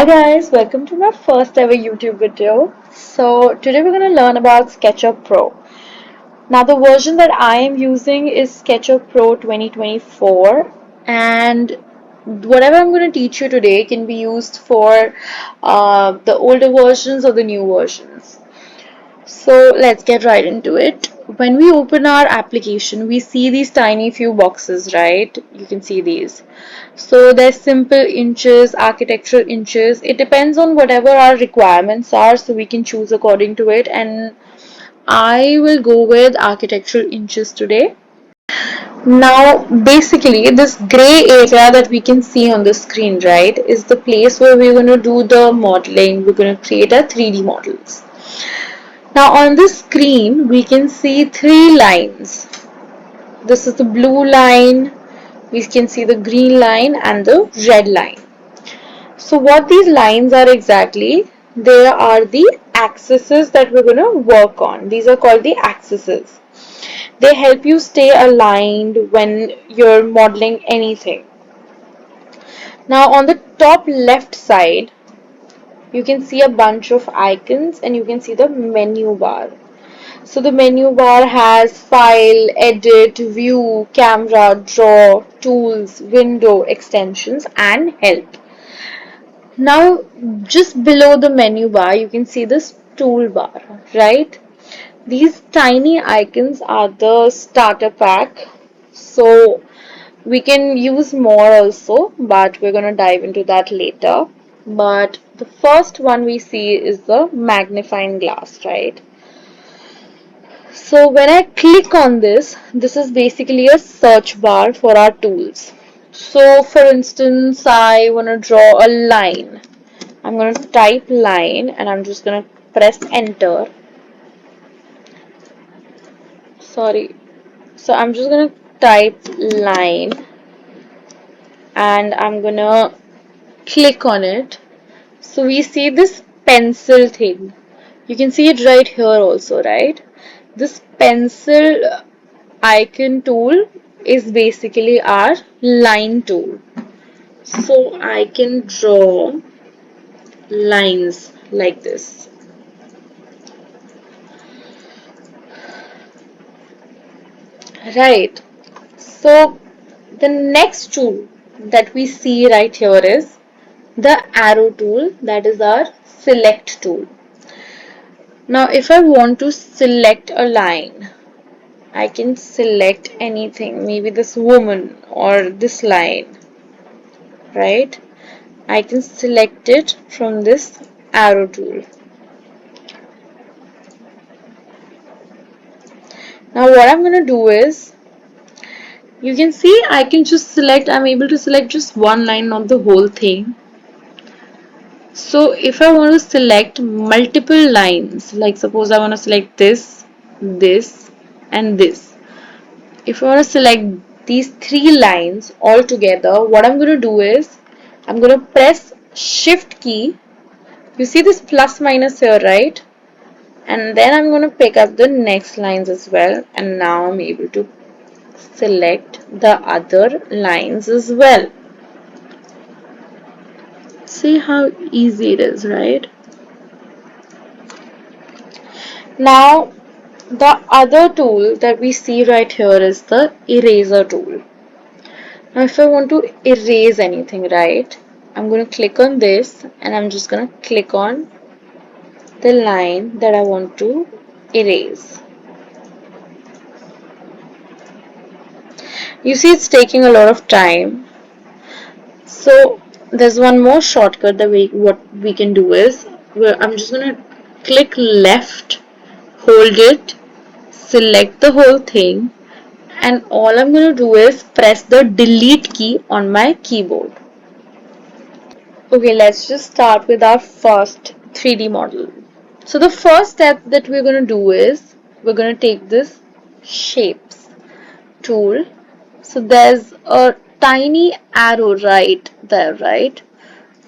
Hi guys, welcome to my first ever YouTube video. So today we're going to learn about SketchUp Pro. Now the version that I am using is SketchUp Pro 2024 and whatever I'm going to teach you today can be used for the older versions or the new versions. So let's get right into it. When we open our application, we see these tiny few boxes, right? You can see these. So there's simple inches, architectural inches. It depends on whatever our requirements are, so we can choose according to it. And I will go with architectural inches today. Now, basically, this gray area that we can see on the screen, right, is the place where we're going to do the modeling. We're going to create our 3D models. Now on the screen we can see three lines. This is the blue line, we can see the green line and the red line. So what these lines are exactly, they are the axes that we're going to work on. These are called the axes. They help you stay aligned when you're modeling anything. Now on the top left side, you can see a bunch of icons and you can see the menu bar. So the menu bar has file, edit, view, camera, draw, tools, window, extensions and help. Now just below the menu bar you can see this toolbar, right? These tiny icons are the starter pack. So we can use more also, but we're going to dive into that later. But the first one we see is the magnifying glass, right? So when I click on this is basically a search bar for our tools. So for instance, I want to draw a line. I'm going to type line and I'm just going to press enter. Sorry. So I'm just going to type line and I'm going to click on it. So we see this pencil thing. You can see it right here also, right? This pencil icon tool is basically our line tool. So I can draw lines like this. Right. So the next tool that we see right here is the arrow tool, that is our select tool. Now if I want to select a line, I can select anything, maybe this woman or this line, right? I can select it from this arrow tool. Now what I'm going to do is, you can see I can just select, I'm able to select just one line, not the whole thing. So if I want to select multiple lines, like suppose I want to select this, this and this. If I want to select these three lines all together, what I'm going to do is, I'm going to press shift key. You see this plus minus here, right? And then I'm going to pick up the next lines as well, and now I'm able to select the other lines as well. See how easy it is, right? Now the other tool that we see right here is the eraser tool. Now if I want to erase anything, right, I'm going to click on this and I'm just going to click on the line that I want to erase. You see it's taking a lot of time. So there's one more shortcut that what we can do is, I'm just going to click left, hold it, select the whole thing, and all I'm going to do is press the delete key on my keyboard. Okay, let's just start with our first 3D model. So the first step that we're going to do is, we're going to take this shapes tool. So there's a tiny arrow right there, right?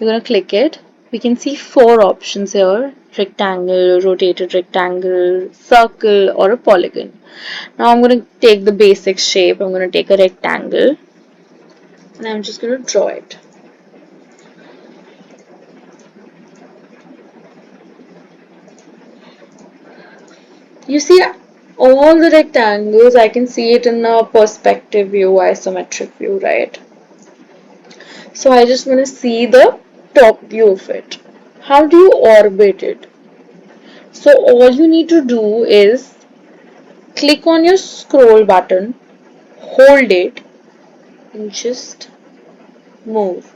We're going to click it. We can see four options here: rectangle, rotated rectangle, circle or a polygon. Now I'm going to take the basic shape. I'm going to take a rectangle and I'm just going to draw it. You see all the rectangles, I can see it in a perspective view, isometric view, right? So I just want to see the top view of it. How do you orbit it? So all you need to do is click on your scroll button, hold it, and just move,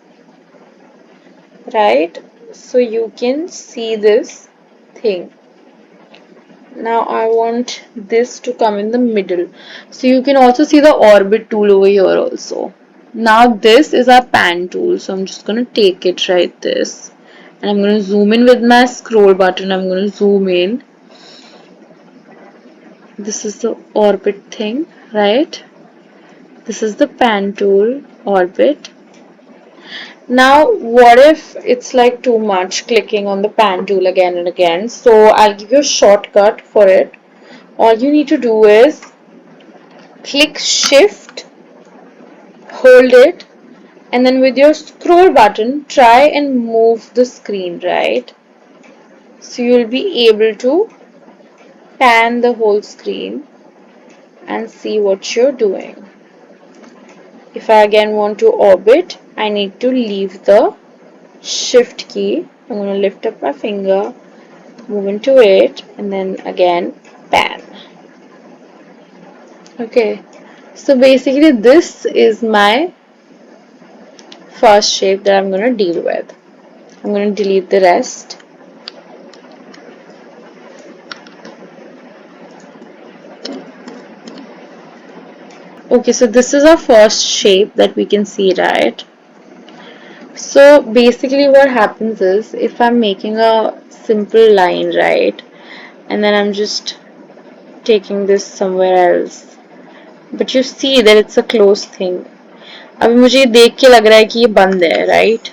right? So you can see this thing. Now I want this to come in the middle. So you can also see the orbit tool over here also. Now this is our pan tool. So I'm just going to take it right this. And I'm going to zoom in with my scroll button. I'm going to zoom in. This is the orbit thing, right? This is the pan tool, orbit. Now, what if it's like too much clicking on the pan tool again and again? So I'll give you a shortcut for it. All you need to do is click shift, hold it, and then with your scroll button, try and move the screen, right? So you'll be able to pan the whole screen and see what you're doing. If I again want to orbit, I need to leave the shift key. I'm going to lift up my finger, move into it, and then again pan. Okay, so basically this is my first shape that I'm going to deal with. I'm going to delete the rest. Okay, so this is our first shape that we can see, right? So basically what happens is if I'm making a simple line, right, and then I'm just taking this somewhere else, but you see that it's a closed thing. अभी मुझे ये देख के लग रहा है कि ये बंद है, right?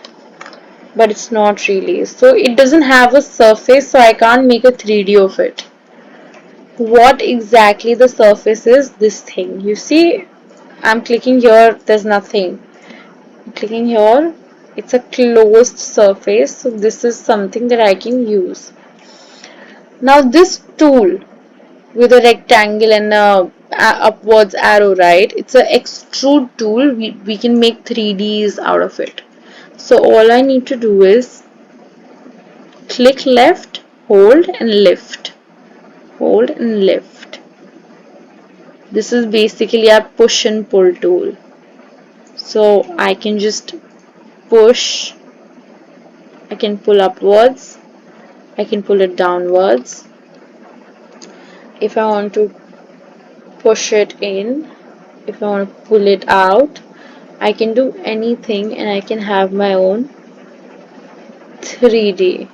But it's not really. So it doesn't have a surface, so I can't make a 3D of it. What exactly the surface is? This thing. You see, I'm clicking here, there's nothing. I'm clicking here, it's a closed surface, so this is something that I can use. Now this tool with a rectangle and a upwards arrow, right? It's an extrude tool. We can make 3Ds out of it. So all I need to do is click left, hold and lift. Hold and lift. This is basically our push and pull tool. So I can just push, I can pull upwards, I can pull it downwards. If I want to push it in, if I want to pull it out, I can do anything and I can have my own 3D.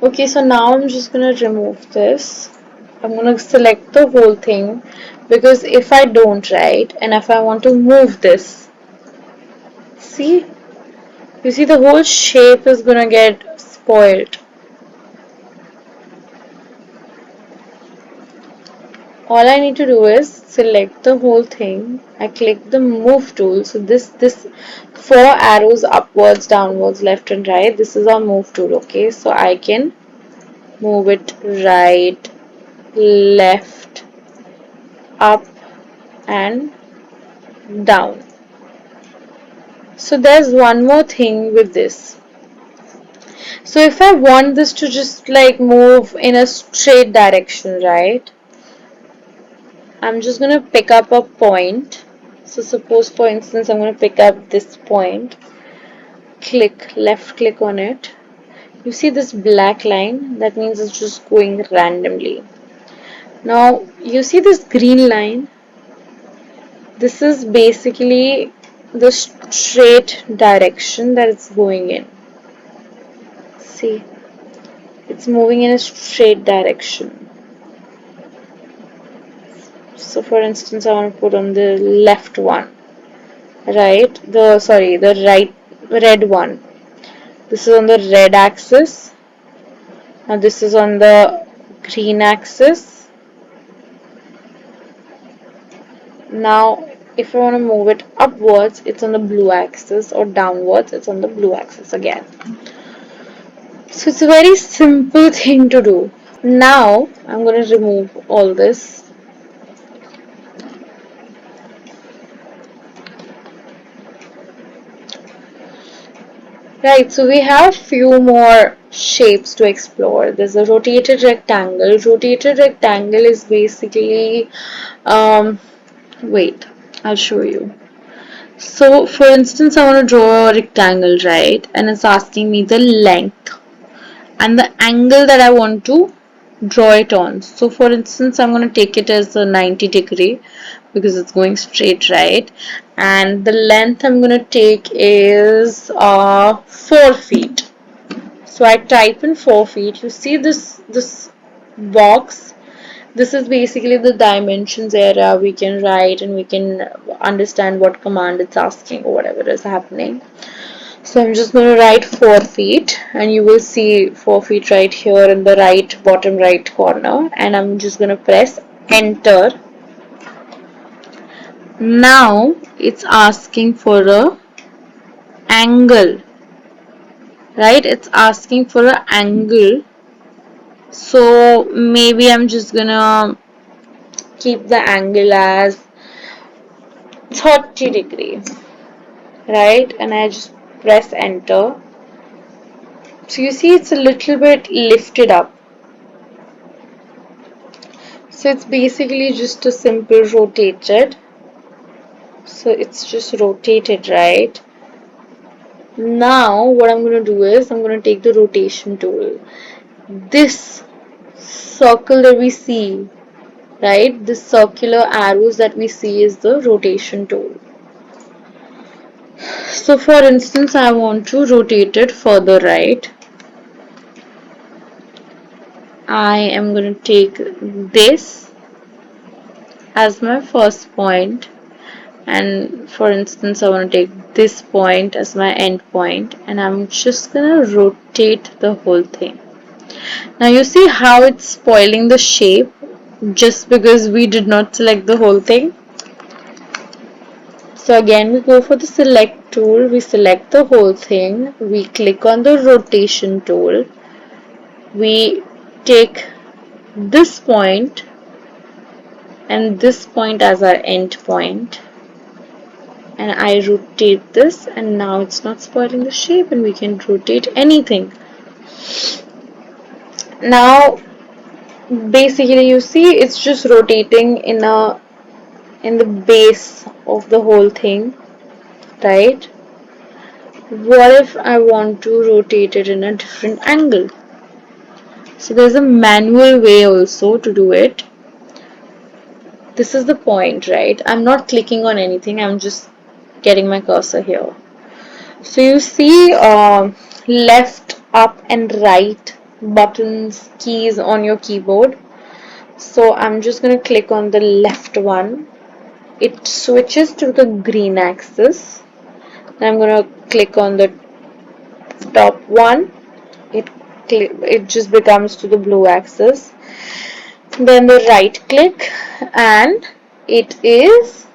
Okay, so now I'm just gonna remove this. I'm gonna select the whole thing because if I don't, right, and if I want to move this, see, you see the whole shape is gonna get spoiled. All I need to do is select the whole thing. I click the move tool. So this four arrows upwards, downwards, left and right. This is our move tool. Okay, so I can move it right, left, up and down. So there's one more thing with this. So if I want this to just like move in a straight direction, right? I'm just going to pick up a point. So suppose for instance I'm going to pick up this point, left click on it. You see this black line? That means it's just going randomly. Now you see this green line? This is basically the straight direction that it's going in. See, it's moving in a straight direction. So for instance I want to put on the left one. Right, the right red one. This is on the red axis. Now this is on the green axis. Now if I want to move it upwards, it's on the blue axis, or downwards, it's on the blue axis again. So it's a very simple thing to do. Now I'm going to remove all this. Right, so we have few more shapes to explore. There's a rotated rectangle. Rotated rectangle is basically, um, wait, I'll show you. So for instance, I want to draw a rectangle, right? And it's asking me the length and the angle that I want to draw it on. So for instance, I'm going to take it as a 90-degree because it's going straight, right? And the length I'm going to take is 4 feet. So I type in 4 feet. You see this box. This is basically the dimensions area we can write and we can understand what command it's asking or whatever is happening. So I'm just going to write 4 feet and you will see 4 feet right here in the right bottom right corner, and I'm just going to press enter. Now it's asking for a angle, right? It's asking for an angle. So maybe I'm just gonna keep the angle as 30 degrees, right? And I just press enter. So you see it's a little bit lifted up. So it's basically just a simple rotated. So it's just rotated, right? Now what I'm going to do is I'm going to take the rotation tool. This circle that we see, right? This circular arrows that we see is the rotation tool. So for instance, I want to rotate it further right. I am going to take this as my first point, and for instance I want to take this point as my end point, and I'm just gonna rotate the whole thing. Now you see how it's spoiling the shape just because we did not select the whole thing. So again we go for the select tool, we select the whole thing, we click on the rotation tool, we take this point and this point as our end point, and I rotate this, and now it's not spoiling the shape and we can rotate anything. Now basically you see it's just rotating in the base of the whole thing, right? What if I want to rotate it in a different angle? So there's a manual way also to do it. This is the point, right? I'm not clicking on anything, I'm just getting my cursor here. So you see left, up and right buttons, keys on your keyboard. So I'm just going to click on the left one. It switches to the green axis. I'm going to click on the top one. It just becomes to the blue axis. Then the right click and it is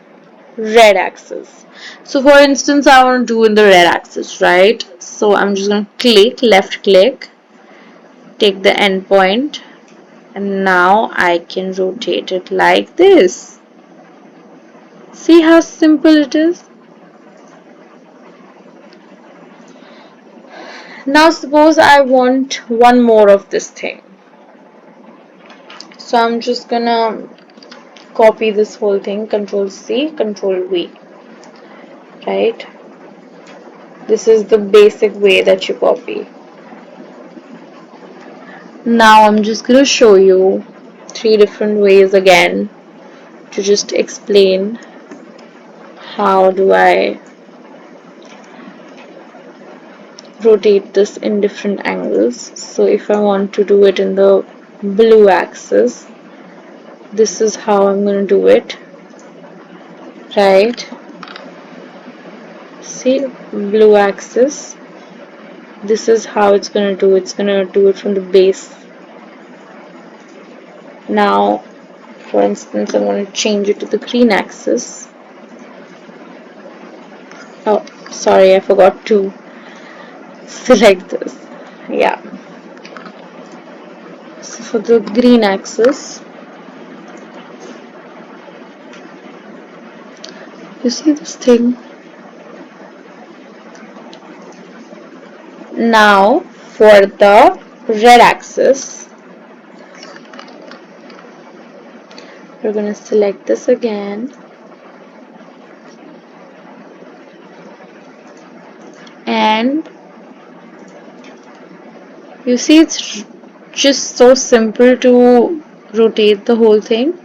red axis. So for instance, I want to do in the red axis, right? So I'm just going to click, left click, take the end point, and now I can rotate it like this. See how simple it is? Now suppose I want one more of this thing. So I'm just gonna copy this whole thing, Control C, Control V, right? This is the basic way that you copy. Now I'm just gonna show you 3 different ways again to just explain how do I rotate this in different angles. So if I want to do it in the blue axis, this is how I'm going to do it, right? See, blue axis, this is how it's going to do. It's going to do it from the base. Now for instance I'm going to change it to the green axis. Oh sorry, I forgot to select this. Yeah. So for the green axis, you see this thing? Now for the red axis, we're going to select this again, and you see it's just so simple to rotate the whole thing.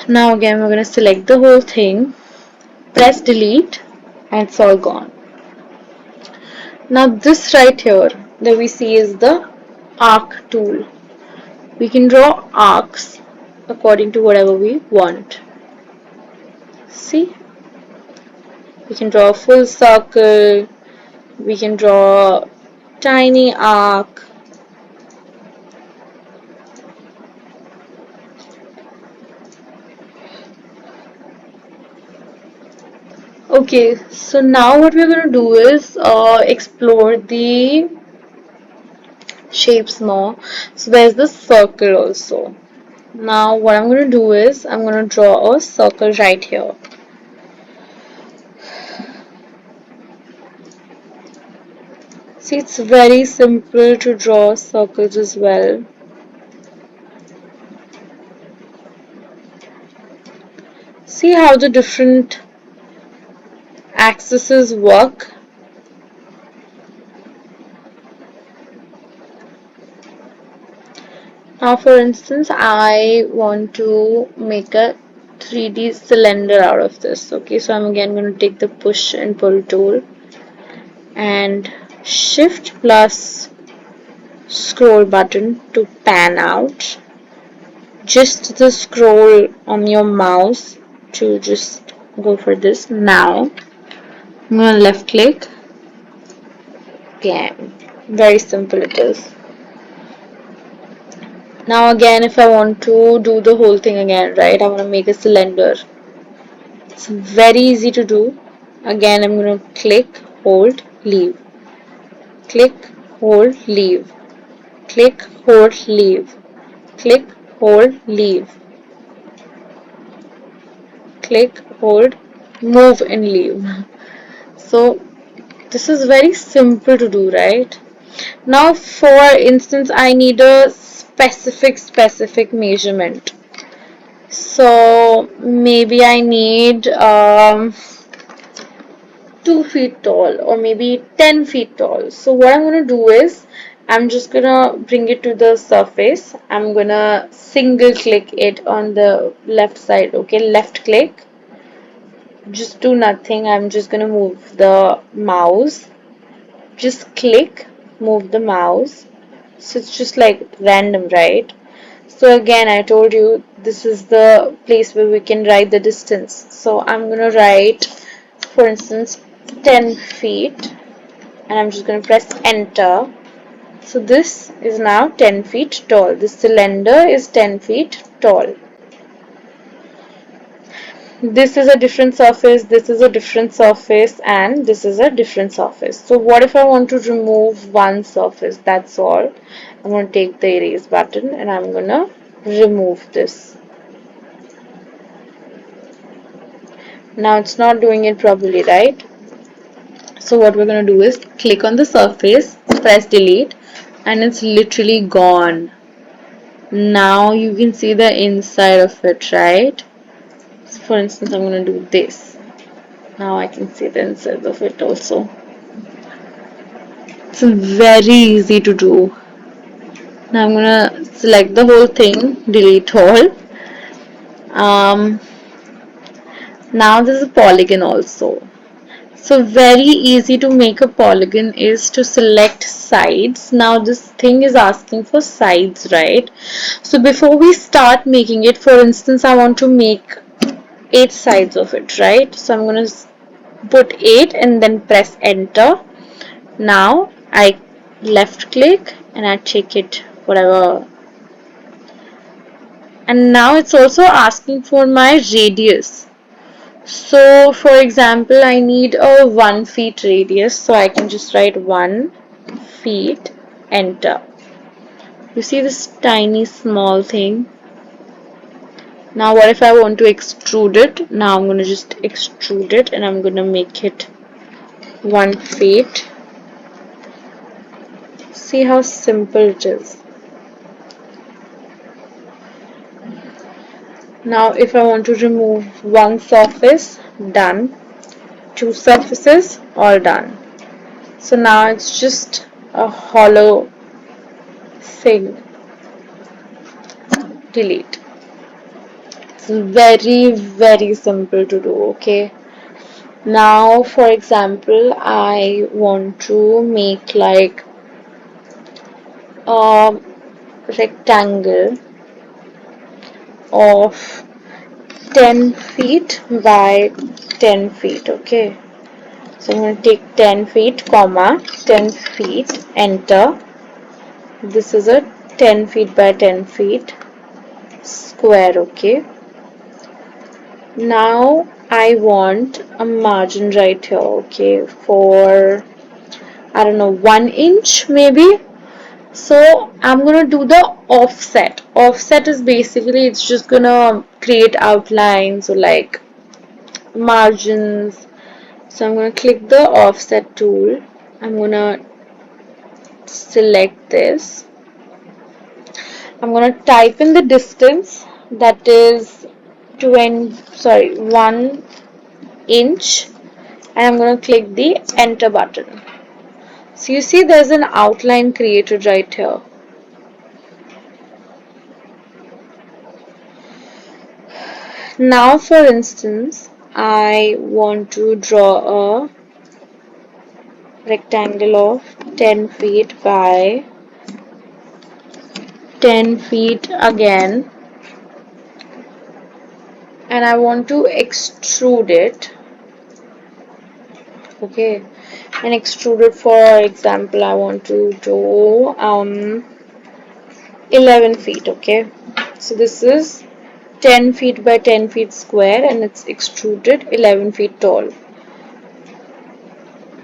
Now again we're going to select the whole thing, press delete, and it's all gone. Now this right here that we see is the arc tool. We can draw arcs according to whatever we want. See? We can draw a full circle, we can draw a tiny arc. Okay, so now what we're going to do is explore the shapes more. So there's the circle also. Now what I'm going to do is I'm going to draw a circle right here. See, it's very simple to draw circles as well. See how the different axes work. Now for instance, I want to make a 3D cylinder out of this. Okay, so I'm again going to take the push and pull tool and shift plus scroll button to pan out. Just the scroll on your mouse to just go for this. Now I'm going to left click. Bam. Very simple it is. Now again, if I want to do the whole thing again, right, I want to make a cylinder. It's very easy to do. Again, I'm going to click, hold, leave. Click, hold, leave. Click, hold, leave. Click, hold, leave. Click, hold, move and leave. So this is very simple to do, right? Now for instance, I need a specific measurement. So maybe I need 2 feet tall or maybe 10 feet tall. So what I'm going to do is I'm just going to bring it to the surface. I'm going to single click it on the left side. Okay, left click. Just do nothing. I'm just going to move the mouse. Just click, move the mouse. So it's just like random, right? So again, I told you this is the place where we can write the distance. So I'm going to write, for instance, 10 feet and I'm just going to press enter. So this is now 10 feet tall. This cylinder is 10 feet tall. This is a different surface, this is a different surface, and this is a different surface. So what if I want to remove one surface? That's all. I'm going to take the erase button and I'm going to remove this. Now it's not doing it properly, right? So what we're going to do is click on the surface, press delete, and it's literally gone. Now you can see the inside of it, right? So for instance, I'm going to do this. Now I can see the inside of it also. It's very easy to do. Now I'm going to select the whole thing, delete all. Now this is a polygon also. So very easy to make a polygon is to select sides. Now this thing is asking for sides, right? So before we start making it, for instance, I want to make 8 sides of it, right? So I'm going to put 8 and then press enter. Now I left click and I check it whatever. And now it's also asking for my radius. So for example, I need a 1 feet radius, so I can just write 1 feet, enter. You see this tiny small thing? Now what if I want to extrude it? Now I'm going to just extrude it and I'm going to make it 1 feet. See how simple it is. Now if I want to remove one surface, done. 2 surfaces, all done. So now it's just a hollow thing. Delete. It's very simple to do, okay? Now for example, I want to make like a rectangle of 10 feet by 10 feet, okay? So I'm going to take 10 feet, comma, 10 feet, enter. This is a 10 feet by 10 feet square, okay? Now I want a margin right here, okay, for I don't know, 1 inch maybe. So I'm gonna do the offset. Offset is basically it's just gonna create outlines or like margins. So I'm gonna click the offset tool. I'm gonna select this. I'm gonna type in the distance that is 1 inch, and I'm gonna click the enter button. So you see there's an outline created right here. Now for instance, I want to draw a rectangle of 10 feet by 10 feet again, and I want to extrude it, okay, and extrude it, for example I want to do 11 feet, okay. So this is 10 feet by 10 feet square and it's extruded 11 feet tall.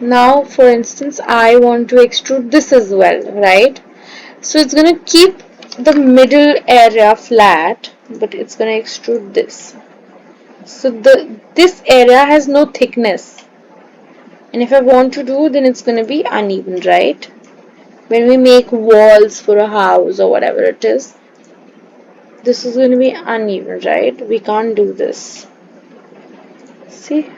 Now for instance I want to extrude this as well, right? So it's going to keep the middle area flat, but it's going to extrude this. So this area has no thickness, and if I want to do, then it's going to be uneven, right? When we make walls for a house or whatever it is, this is going to be uneven, right? We can't do this. See?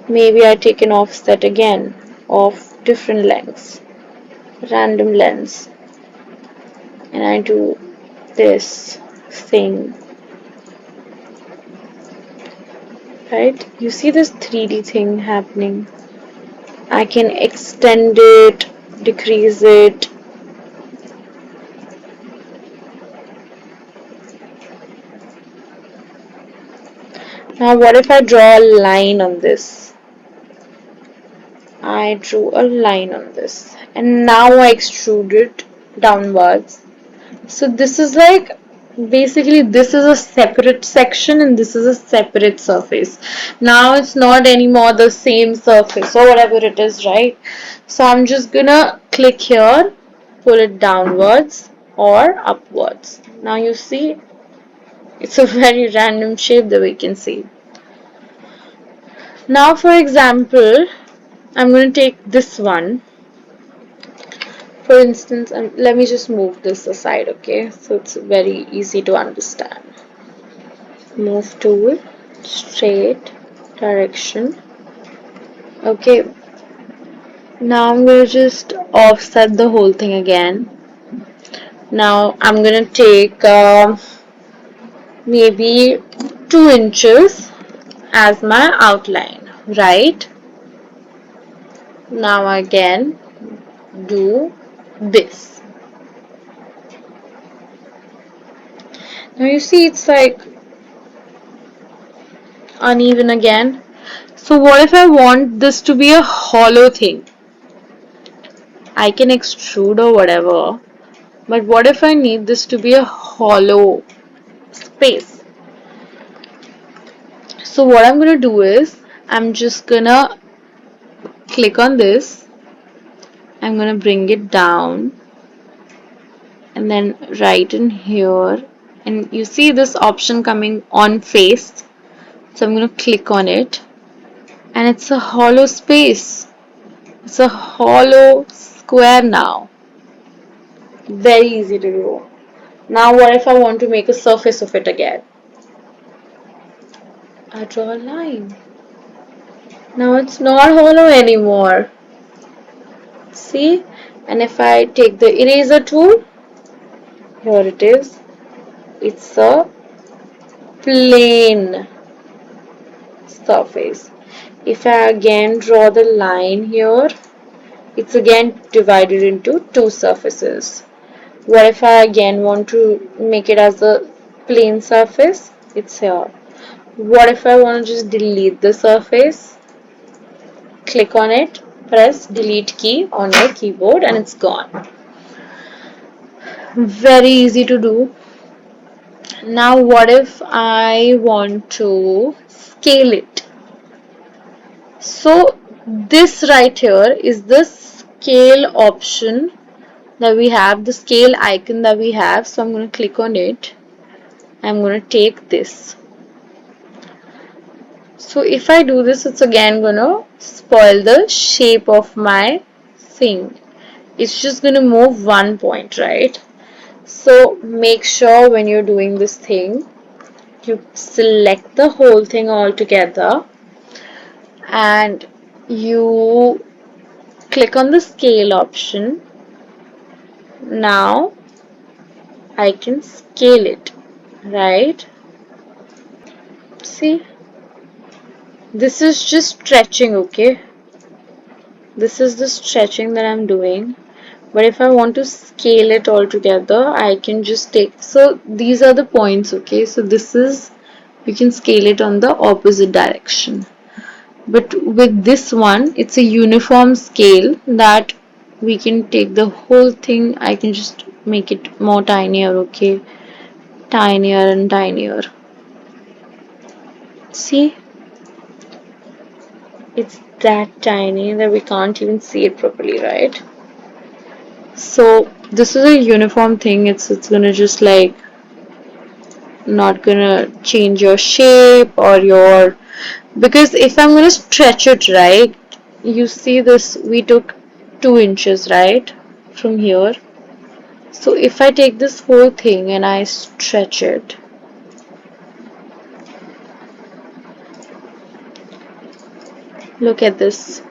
Maybe I take an offset again of different lengths, random lengths, and I do this thing, right? You see this 3D thing happening. I can extend it, decrease it. Now what if I draw a line on this? I drew a line on this and now I extrude it downwards. So this is like basically this is a separate section and this is a separate surface. Now it's not anymore the same surface or whatever it is, right? So I'm just gonna click here, pull it downwards or upwards. Now you see it's a very random shape that we can see. Now for example, I'm going to take this one. For instance, let me just move this aside, okay? So it's very easy to understand. Move tool, straight, direction. Okay, now I'm going to just offset the whole thing again. Now I'm going to take maybe 2 inches as my outline, right? Now again do this. Now you see it's like uneven again. So what if I want this to be a hollow thing? I can extrude or whatever, but what if I need this to be a hollow space? So what I'm gonna do is I'm just gonna click on this I'm gonna bring it down and then right in here, and you see this option coming on face, so I'm gonna click on it, and it's a hollow space. It's a hollow square now. Very easy to do. Now what if I want to make a surface of it again? I draw a line. Now it's not hollow anymore. See? And if I take the eraser tool, here it is. It's a plain surface. If I again draw the line here, it's again divided into two surfaces. What if I again want to make it as a plain surface? It's here. What if I want to just delete the surface? Click on it, press delete key on your keyboard, and it's gone. Very easy to do. Now what if I want to scale it? So this right here is the scale option that we have, the scale icon that we have. So I'm going to click on it. I'm going to take this. So if I do this, it's again going to spoil the shape of my thing. It's just going to move one point, right? So make sure when you're doing this thing, you select the whole thing all together and you click on the scale option. Now I can scale it, right? See, this is just stretching, okay? This is the stretching that I'm doing. But if I want to scale it all together, I can just take, so these are the points, okay? So this is, you can scale it on the opposite direction. But with this one, it's a uniform scale that we can take the whole thing. I can just make it more tinier, okay? Tinier and tinier. See? It's that tiny that we can't even see it properly, right? So this is a uniform thing. It's gonna just like not gonna change your shape or your, because if I'm gonna stretch it, right, you see this, we took 2 inches, right, from here. So if I take this whole thing and I stretch it, look at this,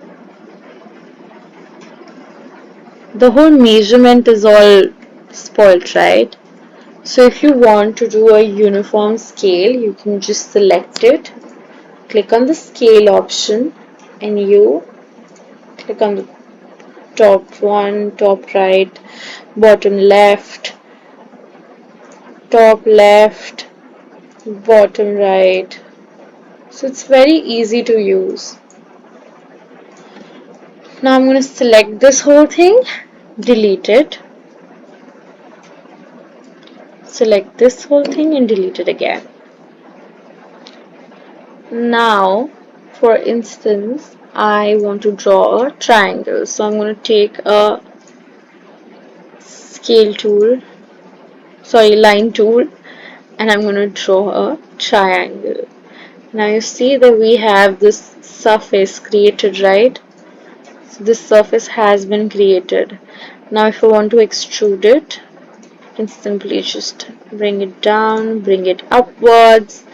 the whole measurement is all spoiled, right? So if you want to do a uniform scale, you can just select it, click on the scale option, and you click on the top one, top right, bottom left, top left, bottom right. So it's very easy to use. Now I'm going to select this whole thing, delete it, select this whole thing and delete it again. Now, for instance, I want to draw a triangle. So I'm going to take a scale tool, sorry, line tool, and I'm going to draw a triangle. Now you see that we have this surface created, right? So this surface has been created. Now if I want to extrude it, I can simply just bring it down, bring it upwards,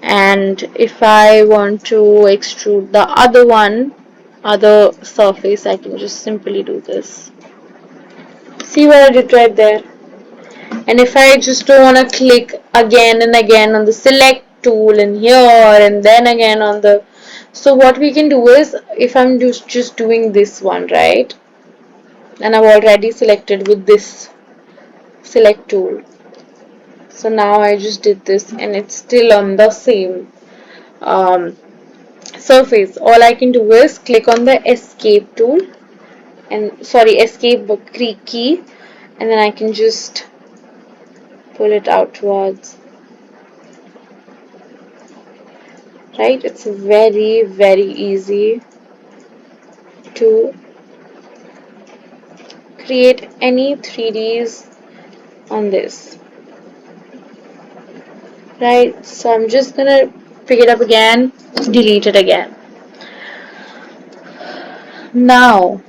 and if I want to extrude the other surface, I can just simply do this. See what I did right there? And if I just don't want to click again and again on the select tool and here and then again on the, so what we can do is, if I'm just doing this one, right, and I've already selected with this select tool, so now I just did this and it's still on the same surface. All I can do is click on the escape tool and escape key, and then I can just pull it outwards. Right, it's very easy to create any 3Ds on this. Right, so I'm just gonna pick it up again, delete it again. Now,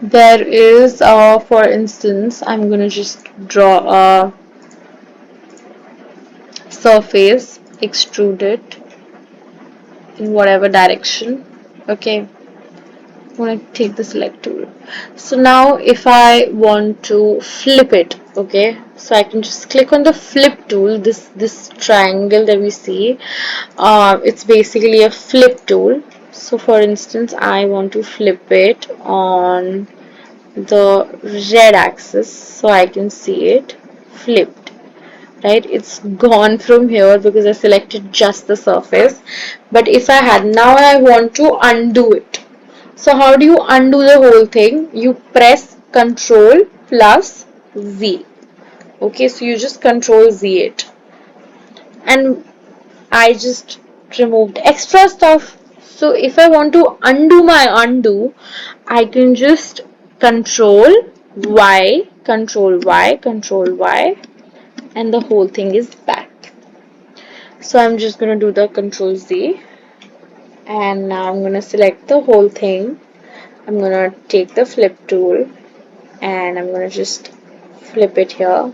there is, for instance, I'm gonna just draw a surface, extrude it in whatever direction. Okay, I'm gonna take the select tool. So now if I want to flip it, okay, so I can just click on the flip tool, this triangle that we see, it's basically a flip tool. So for instance, I want to flip it on the red axis so I can see it flipped. Right, it's gone from here because I selected just the surface. But if I had, now I want to undo it. So how do you undo the whole thing? You press Ctrl plus Z. Okay, so you just Ctrl Z it. And I just removed extra stuff. So if I want to undo my undo, I can just Control Y, Control Y, Control Y, and the whole thing is back. So I'm just going to do the Control Z, and now I'm going to select the whole thing. I'm going to take the flip tool and I'm going to just flip it here.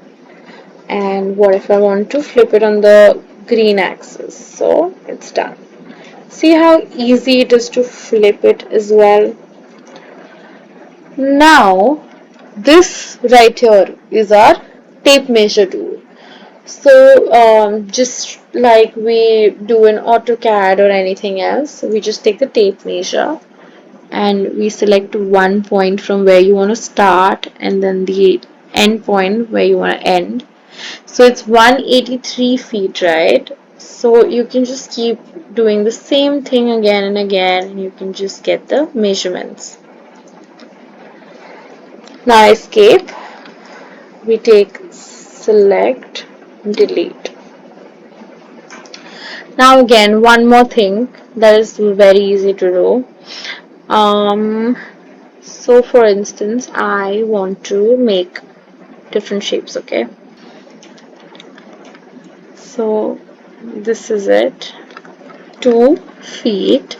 And what if I want to flip it on the green axis? So it's done. See how easy it is to flip it as well. Now this right here is our tape measure tool. So just like we do in AutoCAD or anything else, we just take the tape measure and we select one point from where you want to start and then the end point where you want to end. So it's 183 feet, right? So you can just keep doing the same thing again and again and you can just get the measurements. Now escape, we take select, delete. Now again, one more thing that is very easy to do. So for instance, I want to make different shapes, okay? So this is it. 2 feet,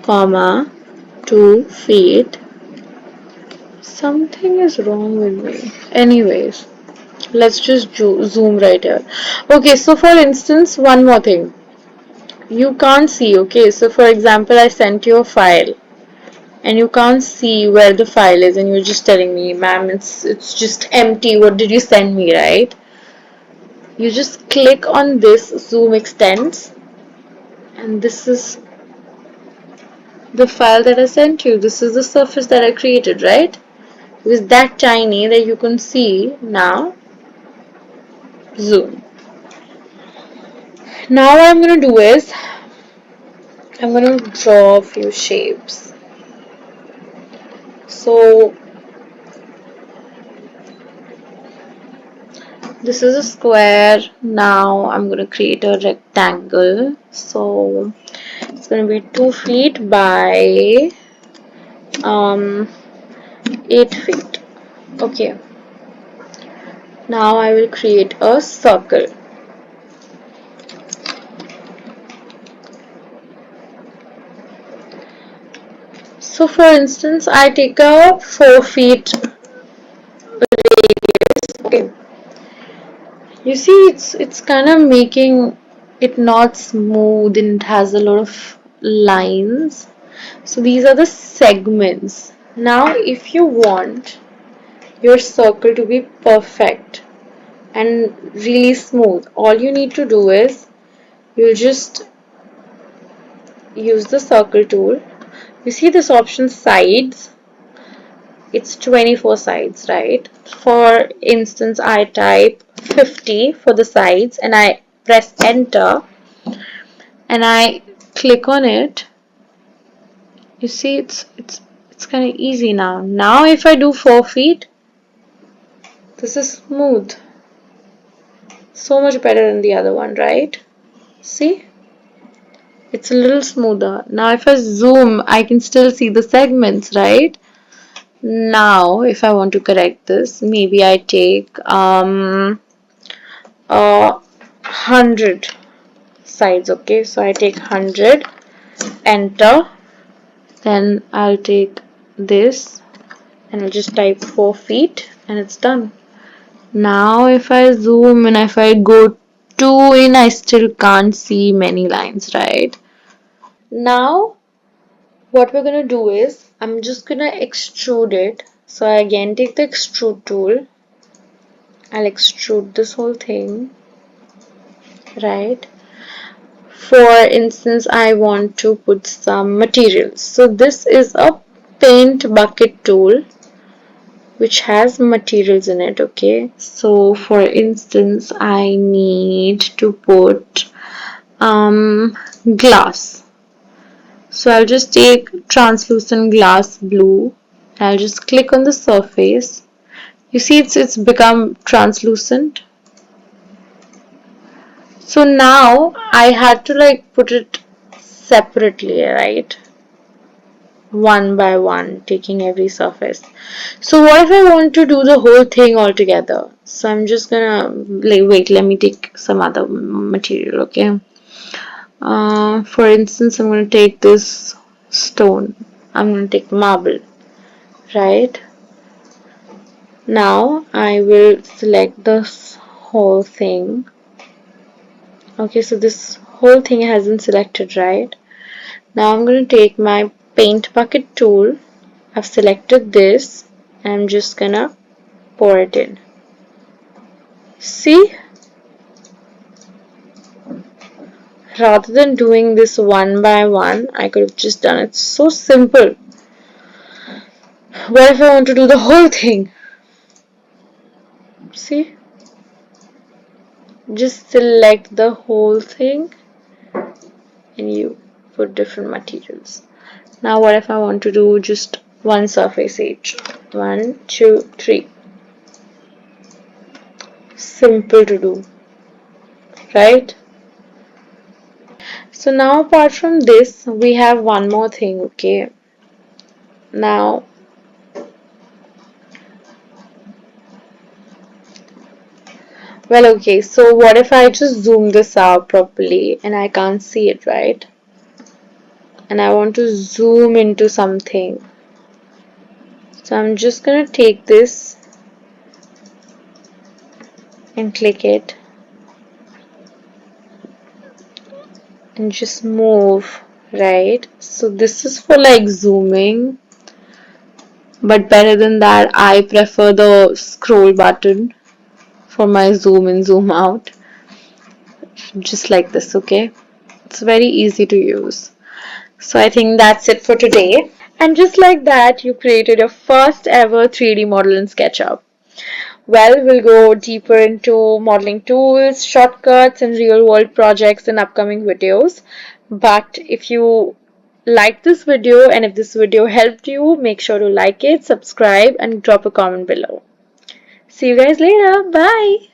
comma, 2 feet. Something is wrong with me. Anyways, let's just zoom right here. Okay, so for instance, one more thing. You can't see, okay? So for example, I sent you a file and you can't see where the file is and you're just telling me, ma'am, it's just empty. What did you send me, right? You just click on this zoom extends and this is the file that I sent you. This is the surface that I created, right? It is that tiny that you can see. Now zoom. Now what I'm going to do is I'm going to draw a few shapes. So this is a square. Now I'm going to create a rectangle. So it's going to be 2 feet by 8 feet. Okay. Now I will create a circle. So for instance, I take a 4 feet radius. Okay. You see, it's kind of making it not smooth and it has a lot of lines. So these are the segments. Now if you want your circle to be perfect and really smooth, all you need to do is you'll just use the circle tool. You see this option sides, it's 24 sides, right? For instance, I type 50 for the sides and I press enter and I click on it. You see it's kind of easy now. Now if I do 4 feet, this is smooth. So much better than the other one, right? See? It's a little smoother. Now if I zoom, I can still see the segments, right? Now, if I want to correct this, maybe I take 100 sides. Okay, so I take 100, enter, then I'll take this and I'll just type 4 feet and it's done. Now if I zoom in, if I go 2 in, I still can't see many lines, right? Now what we're gonna do is I'm just gonna extrude it. So I again take the extrude tool. I'll extrude this whole thing, right? For instance, I want to put some materials. So this is a paint bucket tool which has materials in it. Okay, so for instance, I need to put glass. So I'll just take translucent glass blue. I'll just click on the surface. You see it's become translucent. So now I had to like put it separately, right? One by one, taking every surface. So what if I want to do the whole thing all together? So I'm just gonna like wait, let me take some other material, okay? For instance, I'm gonna take this stone. I'm gonna take marble, right? Now I will select this whole thing. Okay, so this whole thing hasn't selected, right? Now I'm gonna take my paint bucket tool. I've selected this. I'm just gonna pour it in. See, rather than doing this one by one, I could have just done it so simple. What if I want to do the whole thing? See, just select the whole thing and you put different materials. Now what if I want to do just one surface each? 1, 2, 3. Simple to do, right? So now apart from this, we have one more thing, okay? Now, well, okay, so what if I just zoom this out properly and I can't see it, right? And I want to zoom into something. So I'm just gonna take this and click it and just move, right? So this is for like zooming, but better than that, I prefer the scroll button for my zoom in, zoom out, just like this, okay? It's very easy to use. So I think that's it for today. And just like that, you created your first ever 3D model in SketchUp. Well, we'll go deeper into modeling tools, shortcuts, and real world projects in upcoming videos. But if you like this video and if this video helped you, make sure to like it, subscribe, and drop a comment below. See you guys later. Bye.